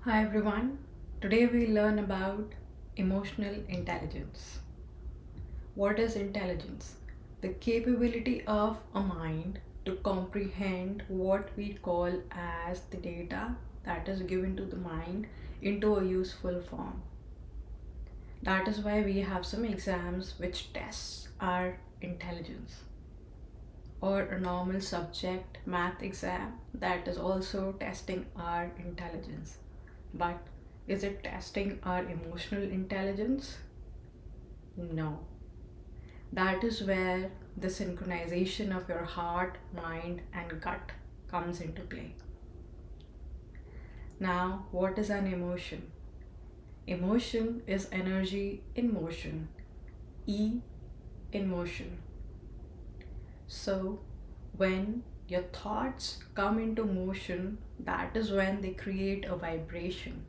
Hi everyone. Today we learn about emotional intelligence. What is intelligence? The capability of a mind to comprehend what we call as the data that is given to the mind into a useful form. That is why we have some exams which tests our intelligence, or a normal subject math exam that is also testing our intelligence. But is it testing our emotional intelligence? No. That is where the synchronization of your heart, mind, and gut comes into play. Now, what is an emotion? Emotion is energy in motion, E in motion. So, when your thoughts come into motion, that is when they create a vibration.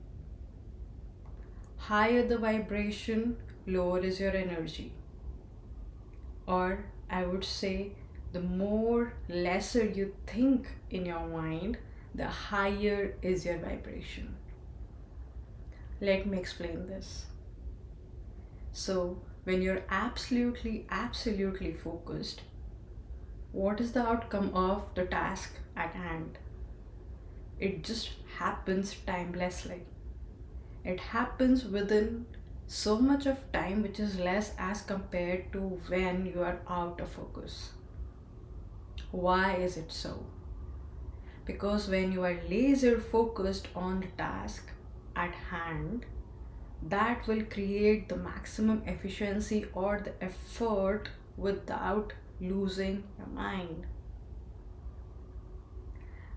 Higher the vibration, lower is your energy. Or I would say, the more lesser you think in your mind, the higher is your vibration. Let me explain this. So, when you're absolutely focused, what is the outcome of the task at hand? It just happens timelessly. It happens within so much of time, which is less as compared to when you are out of focus. Why is it so? Because when you are laser focused on the task at hand, that will create the maximum efficiency or the effort without losing your mind.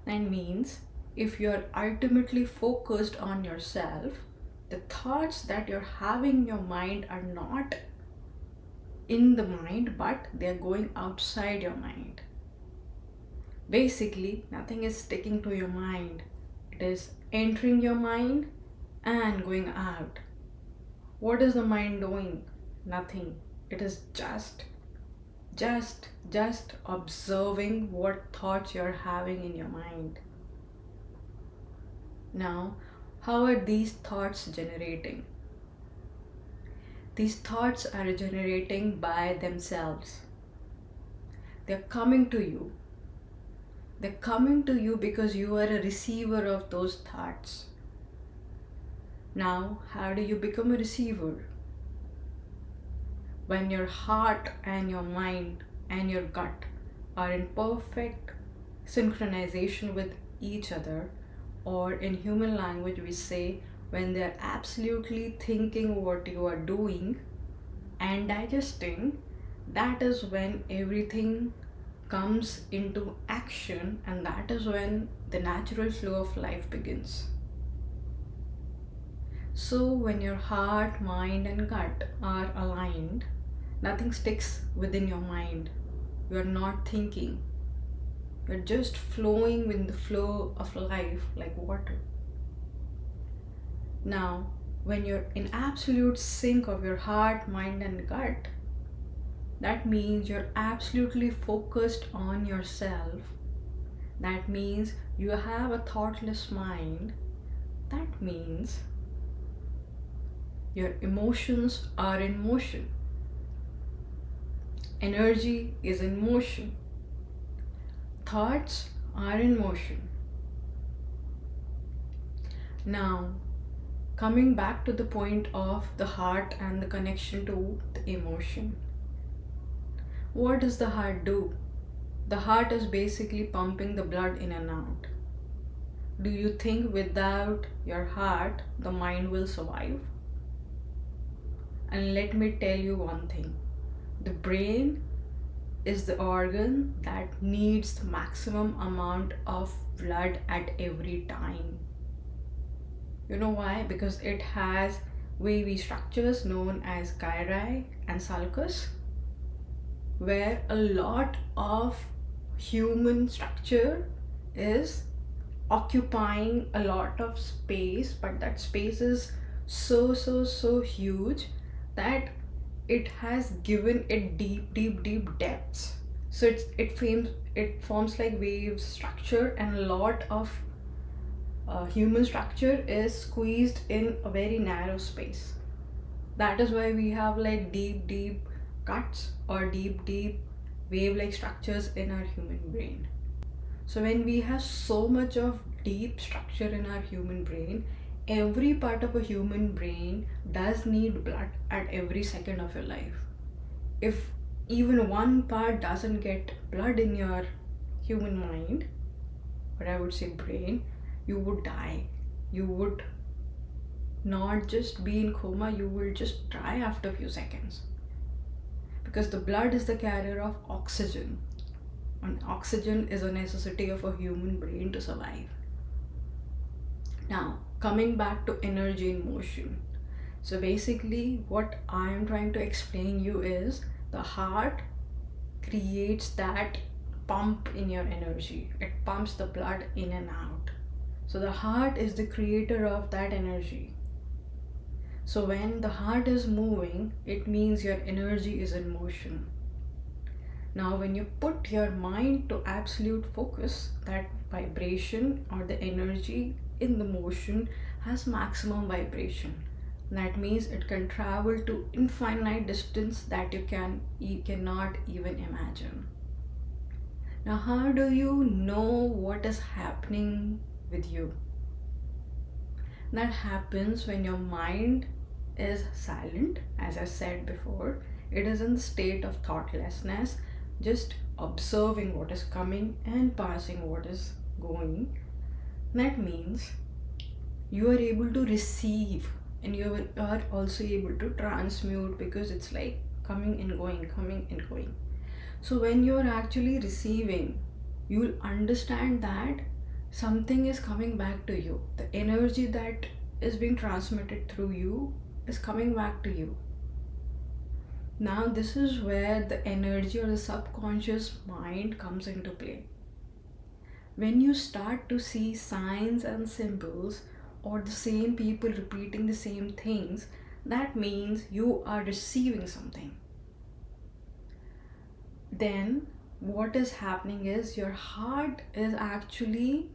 That means if you're ultimately focused on yourself, the thoughts that you're having in your mind are not in the mind, but they're going outside your mind. Basically, nothing is sticking to your mind. It is entering your mind and going out. What is the mind doing? Nothing. It is just observing what thoughts you're having in your mind. Now, how are these thoughts generating? These thoughts are generating by themselves. They're coming to you. They're coming to you because you are a receiver of those thoughts. Now, how do you become a receiver? When your heart and your mind and your gut are in perfect synchronization with each other, or in human language, we say when they're absolutely thinking what you are doing and digesting, that is when everything comes into action, and that is when the natural flow of life begins. So, when your heart, mind, and gut are aligned, nothing sticks within your mind. You are not thinking, you're just flowing with the flow of life like water. Now, when you're in absolute sync of your heart, mind, and gut, that means you're absolutely focused on yourself. That means you have a thoughtless mind. That means your emotions are in motion. Energy is in motion. Thoughts are in motion. Now, coming back to the point of the heart and the connection to the emotion. What does the heart do? The heart is basically pumping the blood in and out. Do you think without your heart the mind will survive? And let me tell you one thing. The brain is the organ that needs the maximum amount of blood at every time. You know why? Because it has wavy structures known as gyri and sulcus, where a lot of human structure is occupying a lot of space, but that space is so huge that it has given it deep depths. So it forms like wave structure, and a lot of Human structure is squeezed in a very narrow space. That is why we have like deep cuts or deep wave like structures in our human brain. So when we have so much of deep structure in our human brain, every part of a human brain does need blood at every second of your life. If even one part doesn't get blood in your human mind, or I would say brain, you would die. You would not just be in coma, you will just die after a few seconds. Because the blood is the carrier of oxygen, and oxygen is a necessity of a human brain to survive. Now, coming back to energy in motion. So basically, what I am trying to explain you is the heart creates that pump in your energy. It pumps the blood in and out. So the heart is the creator of that energy. So when the heart is moving, it means your energy is in motion. Now, when you put your mind to absolute focus, that vibration or the energy in the motion has maximum vibration. That means it can travel to infinite distance that you cannot even imagine. Now, how do you know what is happening with you? That happens when your mind is silent, as I said before. It is in the state of thoughtlessness, just observing what is coming and passing what is going. That means you are able to receive, and you are also able to transmute, because it's like coming and going, coming and going. So when you are actually receiving, you will understand that something is coming back to you. The energy that is being transmitted through you is coming back to you. Now, this is where the energy or the subconscious mind comes into play. When you start to see signs and symbols, or the same people repeating the same things, that means you are receiving something. Then what is happening is your heart is actually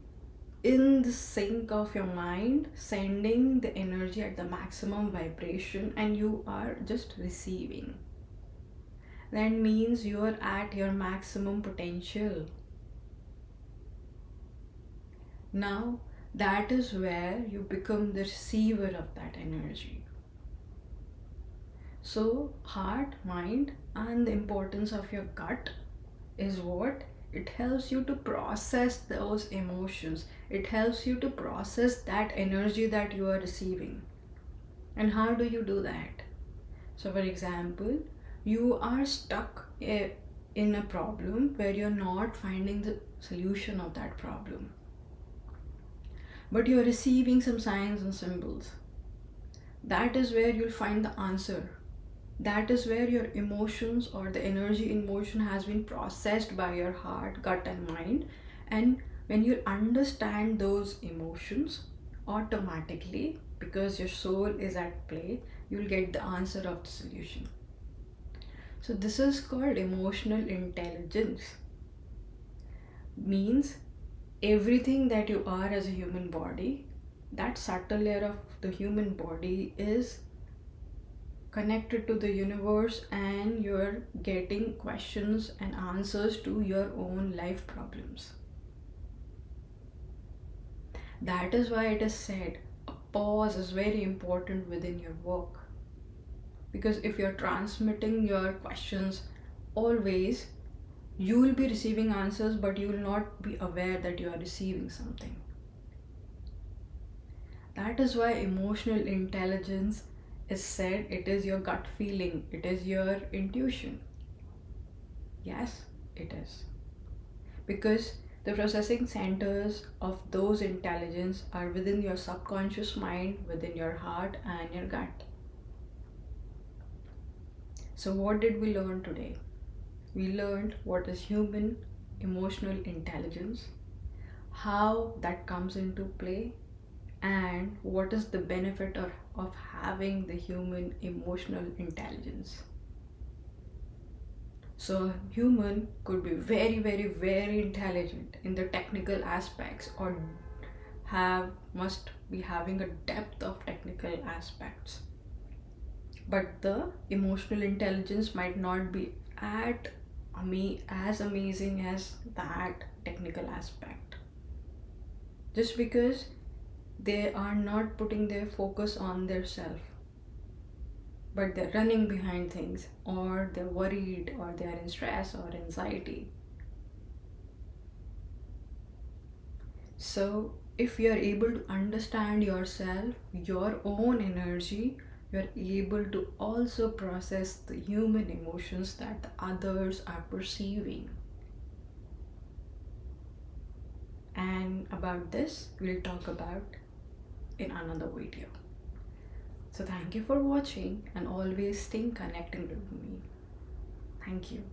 in the sync of your mind, sending the energy at the maximum vibration, and you are just receiving. That means you are at your maximum potential. Now, that is where you become the receiver of that energy. So, heart, mind, and the importance of your gut is what? It helps you to process those emotions. It helps you to process that energy that you are receiving. And how do you do that? So, for example, you are stuck in a problem where you're not finding the solution of that problem, but you're receiving some signs and symbols. That is where you'll find the answer. That is where your emotions or the energy in motion has been processed by your heart, gut, and mind. And when you understand those emotions, automatically, because your soul is at play, you'll get the answer of the solution. So this is called emotional intelligence. Means everything that you are as a human body, that subtle layer of the human body is connected to the universe, and you're getting questions and answers to your own life problems. That is why it is said a pause is very important within your work. Because if you're transmitting your questions always, you will be receiving answers, but you will not be aware that you are receiving something. That is why emotional intelligence is said it is your gut feeling, it is your intuition. Yes, it is. Because the processing centers of those intelligence are within your subconscious mind, within your heart and your gut. So what did we learn today? We learned what is human emotional intelligence, how that comes into play, and what is the benefit of having the human emotional intelligence. So human could be very intelligent in the technical aspects, or must be having a depth of technical aspects, but the emotional intelligence might not be at as amazing as that technical aspect, just because they are not putting their focus on their self, but they're running behind things, or they're worried, or they're in stress or anxiety. So if you're able to understand yourself, your own energy, you're able to also process the human emotions that the others are perceiving. And about this we'll talk about in another video. So thank you for watching, and always stay connected with me. Thank you.